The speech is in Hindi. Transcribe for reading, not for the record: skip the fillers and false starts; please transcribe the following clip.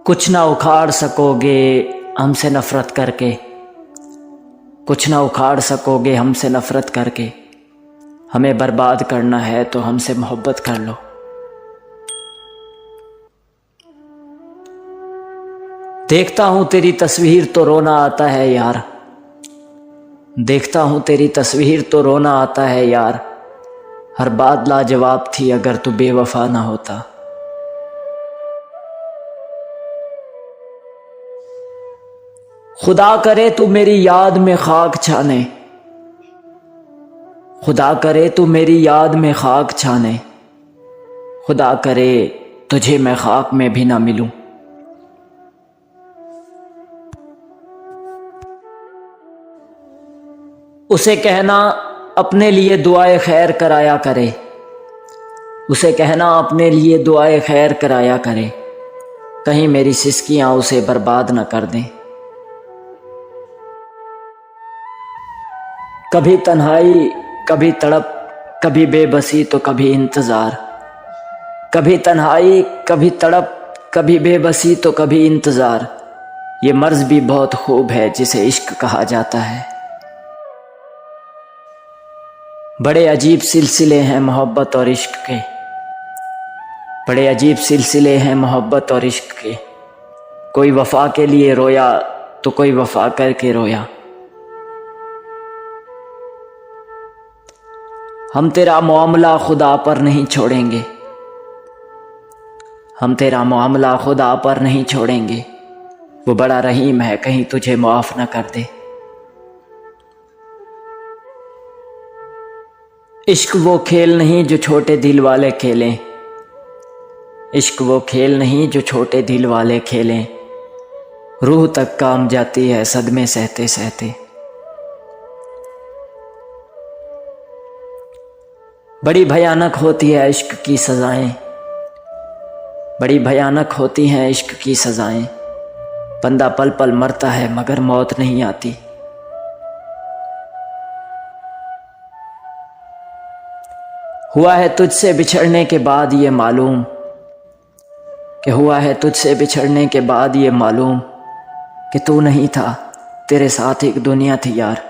कुछ ना उखाड़ सकोगे हमसे नफरत करके, कुछ ना उखाड़ सकोगे हमसे नफरत करके। हमें बर्बाद करना है तो हमसे मोहब्बत कर लो। देखता हूं तेरी तस्वीर तो रोना आता है यार, देखता हूं तेरी तस्वीर तो रोना आता है यार। हर बात लाजवाब थी अगर तू बेवफा ना होता। खुदा करे तू मेरी याद में खाक छाने, खुदा करे तू मेरी याद में खाक छाने। खुदा करे तुझे मैं खाक में भी ना मिलूं। उसे कहना अपने लिए दुआए खैर कराया करे, उसे कहना अपने लिए दुआए खैर कराया करे। कहीं मेरी सिसकियां उसे बर्बाद न कर दें। कभी तन्हाई कभी तड़प, कभी बेबसी तो कभी इंतज़ार। कभी तन्हाई कभी तड़प, कभी बेबसी तो कभी इंतज़ार। ये मर्ज़ भी बहुत खूब है जिसे इश्क कहा जाता है। बड़े अजीब सिलसिले हैं मोहब्बत और इश्क के, बड़े अजीब सिलसिले हैं मोहब्बत और इश्क के। कोई वफा के लिए रोया तो कोई वफा करके रोया। हम तेरा मामला खुदा पर नहीं छोड़ेंगे, हम तेरा मामला खुदा पर नहीं छोड़ेंगे। वो बड़ा रहीम है कहीं तुझे माफ़ न कर दे। इश्क वो खेल नहीं जो छोटे दिल वाले खेलें, इश्क वो खेल नहीं जो छोटे दिल वाले खेलें। रूह तक काम जाती है सदमे सहते सहते। बड़ी भयानक होती है इश्क की सज़ाएं, बड़ी भयानक होती हैं इश्क की सज़ाएं। बंदा पल पल मरता है मगर मौत नहीं आती। हुआ है तुझसे बिछड़ने के बाद ये मालूम, कि हुआ है तुझसे बिछड़ने के बाद ये मालूम कि तू नहीं था तेरे साथ एक दुनिया थी यार।